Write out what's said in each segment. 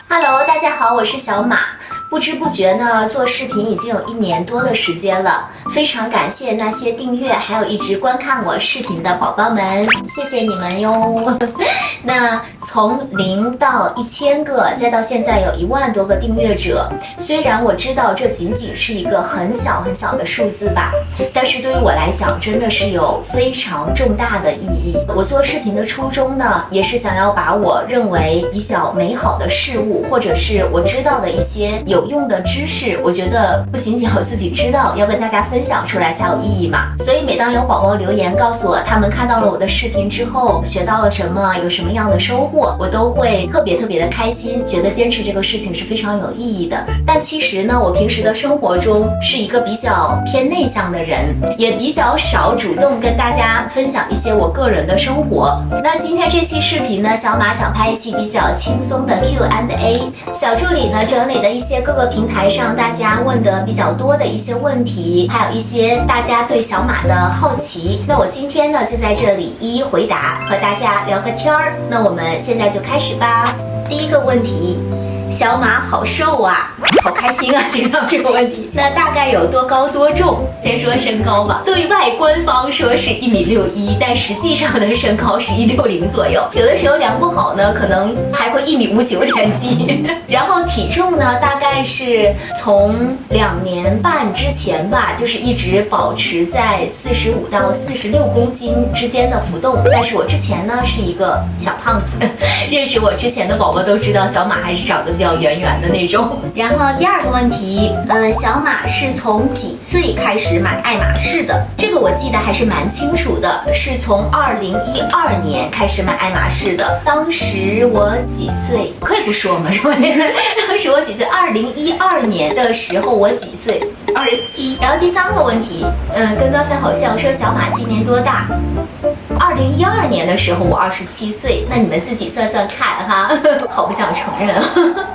Hello， 大家好，我是小马。不知不觉呢，做视频已经有1年多的时间了，非常感谢那些订阅还有一直观看我视频的宝宝们，谢谢你们哟。那从0到1000个，再到现在有1万多个订阅者，虽然我知道这仅仅是一个很小很小的数字吧，但是对于我来讲，真的是有非常重大的意义。我做视频的初衷呢，也是想要把我认为比较美好的事物，或者是我知道的一些有用的知识，我觉得不仅仅我自己知道，要跟大家分享出来才有意义嘛。所以每当有宝宝留言告诉我他们看到了我的视频之后学到了什么，有什么样的收获，我都会特别的开心，觉得坚持这个事情是非常有意义的。但其实呢，我平时的生活中是一个比较偏内向的人，也比较少主动跟大家分享一些我个人的生活。那今天这期视频呢，小马想拍一期比较轻松的 Q&A， 小助理呢整理了一些各个平台上大家问的比较多的一些问题，还有一些大家对小马的好奇。那我今天呢就在这里一一回答，和大家聊个天儿。那我们现在就开始吧。第一个问题，小马好瘦啊，好开心啊！听到这个问题，那大概有多高多重？先说身高吧，对外官方说是1.61米，但实际上的身高是160左右，有的时候量不好呢，可能还会1.59米点几。然后体重呢，大概是从2年半之前吧，就是一直保持在45到46公斤之间的浮动。但是我之前呢是一个小胖子，认识我之前的宝宝都知道，小马还是长得比较圆圆的那种。然后第二个问题，小马是从几岁开始买爱马仕的？这个我记得还是蛮清楚的，是从2012年开始买爱马仕的。当时我几岁？可以不说吗？是吧？当时我几岁？2012年的时候我几岁？27。然后第三个问题，跟刚才好像说小马今年多大？2012年的时候我27岁，那你们自己算算看哈，好不想承认。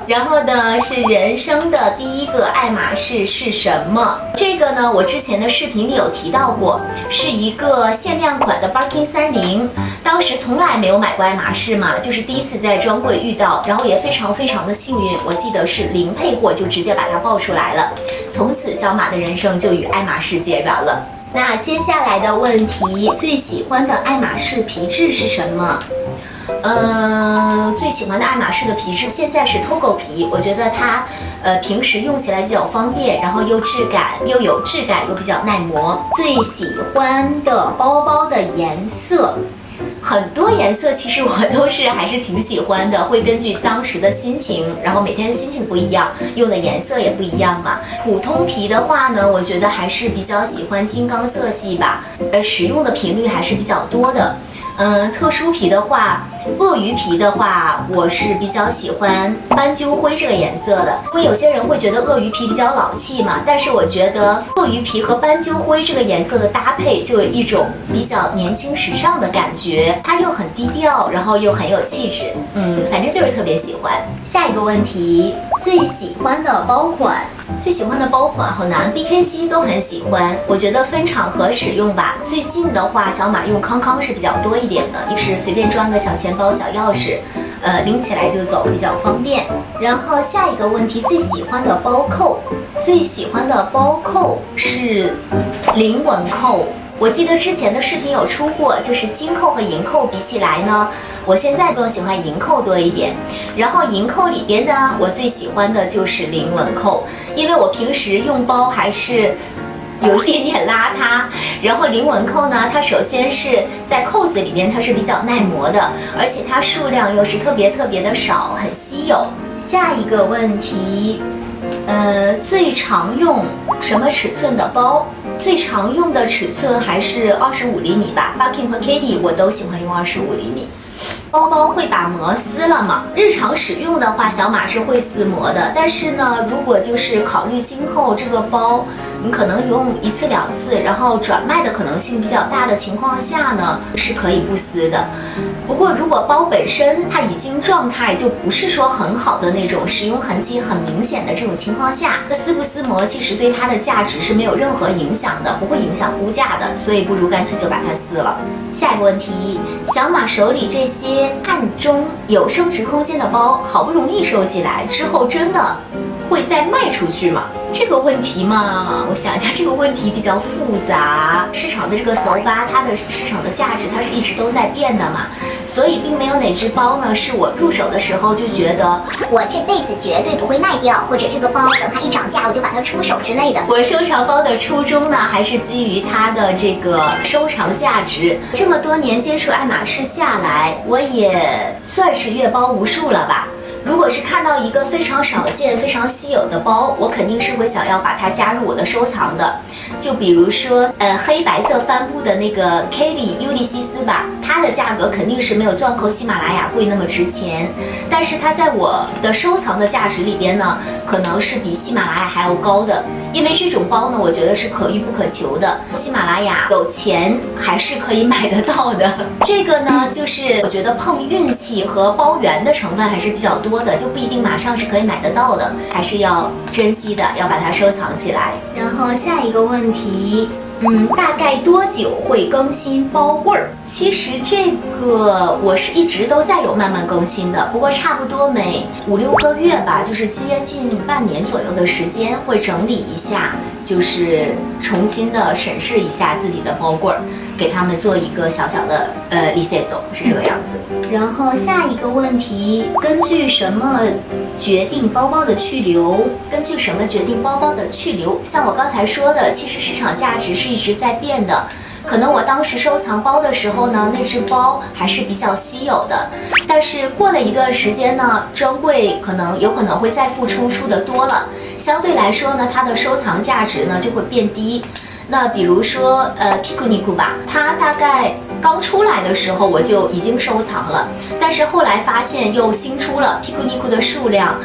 然后呢，是人生的第一个爱马仕是什么？这个呢，我之前的视频里有提到过，是一个限量款的 Birkin 30，当时从来没有买过爱马仕嘛，就是第一次在专柜遇到，然后也非常的幸运，我记得是零配货就直接把它爆出来了，从此小马的人生就与爱马仕结缘了。那接下来的问题，最喜欢的爱马仕皮质是什么？最喜欢的爱马仕的皮质现在是 Togo 皮，我觉得它平时用起来比较方便，然后又有质感又比较耐磨。最喜欢的包包的颜色，很多颜色其实我都是还是挺喜欢的，会根据当时的心情，然后每天的心情不一样，用的颜色也不一样嘛。普通皮的话呢，我觉得还是比较喜欢金刚色系吧，使用的频率还是比较多的。特殊皮的话，鳄鱼皮的话，我是比较喜欢斑鸠灰这个颜色的，因为有些人会觉得鳄鱼皮比较老气嘛，但是我觉得鳄鱼皮和斑鸠灰这个颜色的搭配，就有一种比较年轻时尚的感觉，它又很低调，然后又很有气质，反正就是特别喜欢。下一个问题，最喜欢的包款。最喜欢的包款好难 ，BKC 都很喜欢，我觉得分场合使用吧。最近的话，小马用康康是比较多一点的，一是随便装个小钱包、小钥匙，拎起来就走，比较方便。然后下一个问题，最喜欢的包扣，最喜欢的包扣是菱纹扣。我记得之前的视频有出过，就是金扣和银扣比起来呢，我现在更喜欢银扣多一点。然后银扣里边呢，我最喜欢的就是菱纹扣，因为我平时用包还是有一点点邋遢，然后菱纹扣呢，它首先是在扣子里边它是比较耐磨的，而且它数量又是特别的少，很稀有。下一个问题，最常用什么尺寸的包？最常用的尺寸还是25厘米吧 ，Birkin 和 Katie 我都喜欢用25厘米。包包会把膜撕了吗？日常使用的话，小马是会撕膜的。但是呢，如果就是考虑今后这个包，你可能用1次2次，然后转卖的可能性比较大的情况下呢，是可以不撕的。不过如果包本身它已经状态就不是说很好的那种，使用痕迹很明显的这种情况下，撕不撕膜其实对它的价值是没有任何影响的，不会影响估价的，所以不如干脆就把它撕了。下一个问题，小马手里这些些暗中有升值空间的包，好不容易收起来之后，真的会再卖出去吗？这个问题嘛，我想一下，这个问题比较复杂。市场的这个搜吧，它的市场的价值，它是一直都在变的嘛，所以并没有哪只包呢是我入手的时候就觉得我这辈子绝对不会卖掉，或者这个包等它一涨价我就把它出手之类的。我收藏包的初衷呢，还是基于它的这个收藏价值。这么多年接触爱马仕下来，我也算是阅包无数了吧。如果是看到一个非常少见、非常稀有的包，我肯定是会想要把它加入我的收藏的。就比如说，黑白色帆布的那个 Katie 尤利西斯吧，它的价格肯定是没有钻口喜马拉雅贵那么值钱，但是它在我的收藏的价值里边呢，可能是比喜马拉雅还要高的。因为这种包呢，我觉得是可遇不可求的，喜马拉雅有钱还是可以买得到的。这个呢，就是我觉得碰运气和包圆的成分还是比较多的，就不一定马上是可以买得到的，还是要珍惜的，要把它收藏起来。然后下一个问题，大概多久会更新包柜儿？其实这个我是一直都在有慢慢更新的，不过差不多每5-6个月吧，就是接近半年左右的时间会整理一下，就是重新的审视一下自己的包柜儿，给他们做一个小小的reset， 是这个样子。然后下一个问题，根据什么决定包包的去留？根据什么决定包包的去留？像我刚才说的，其实市场价值是一直在变的。可能我当时收藏包的时候呢，那只包还是比较稀有的，但是过了一段时间呢，专柜有可能会再复出，出的多了，相对来说呢，它的收藏价值呢就会变低。那比如说Picunic吧，它大概刚出来的时候我就已经收藏了，但是后来发现又新出了 Picunic 的数量，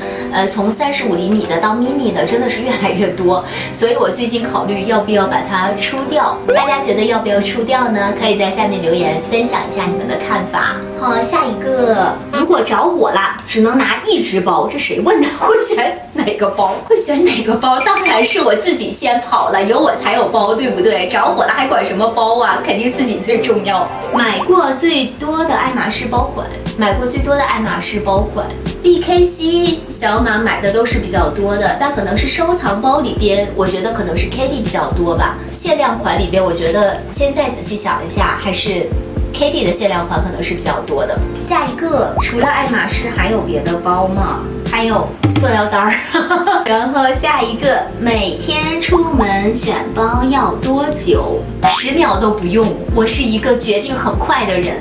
从35厘米的到 mini 的真的是越来越多，所以我最近考虑要不要把它出掉。大家觉得要不要出掉呢？可以在下面留言分享一下你们的看法。好，下一个，如果找我啦，只能拿一只包，这谁问的？会选哪个包？会选哪个包？当然是我自己先跑了，有我才有包，对不对？找我了还管什么包啊？肯定自己最重要。买过最多的爱马仕包款，BKC 小马买的都是比较多的，但可能是收藏包里边，我觉得可能是 Katie 比较多吧。限量款里边，我觉得现在仔细想一下，还是Katie 的限量款可能是比较多的。下一个，除了爱马仕还有别的包吗？还有塑料袋儿。然后下一个，每天出门选包要多久？10秒都不用。我是一个决定很快的人，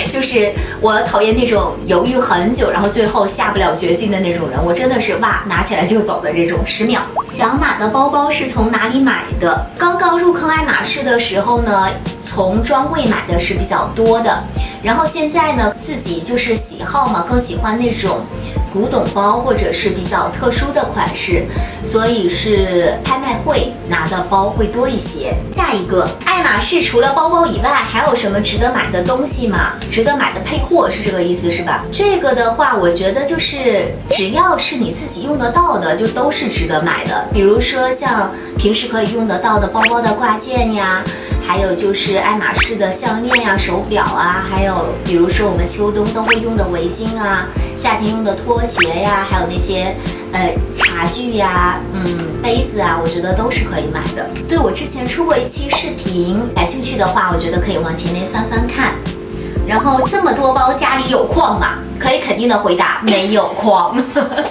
就是我讨厌那种犹豫很久，然后最后下不了决心的那种人。我真的是拿起来就走的这种，10秒。小马的包包是从哪里买的？刚刚入坑爱马仕的时候呢，从专柜买的是比较多的，然后现在呢，自己就是喜好嘛，更喜欢那种古董包或者是比较特殊的款式，所以是拍卖会拿的包会多一些。下一个，爱马仕除了包包以外，还有什么值得买的东西吗？值得买的配货是这个意思是吧？这个的话，我觉得就是只要是你自己用得到的，就都是值得买的。比如说像平时可以用得到的包包的挂件呀，还有就是爱马仕的项链呀、手表啊，还有比如说我们秋冬都会用的围巾啊，夏天用的拖鞋呀，还有那些茶具呀、杯子啊，我觉得都是可以买的。对，我之前出过一期视频，感兴趣的话，我觉得可以往前面翻翻看。然后这么多包，家里有矿吗？可以肯定的回答，没有矿。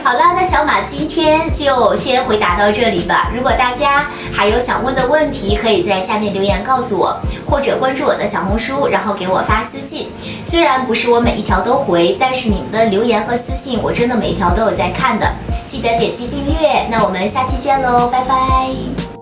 好了，那小马今天就先回答到这里吧。如果大家还有想问的问题，可以在下面留言告诉我，或者关注我的小红书，然后给我发私信。虽然不是我每一条都回，但是你们的留言和私信，我真的每一条都有在看的。记得点击订阅，那我们下期见喽，拜拜。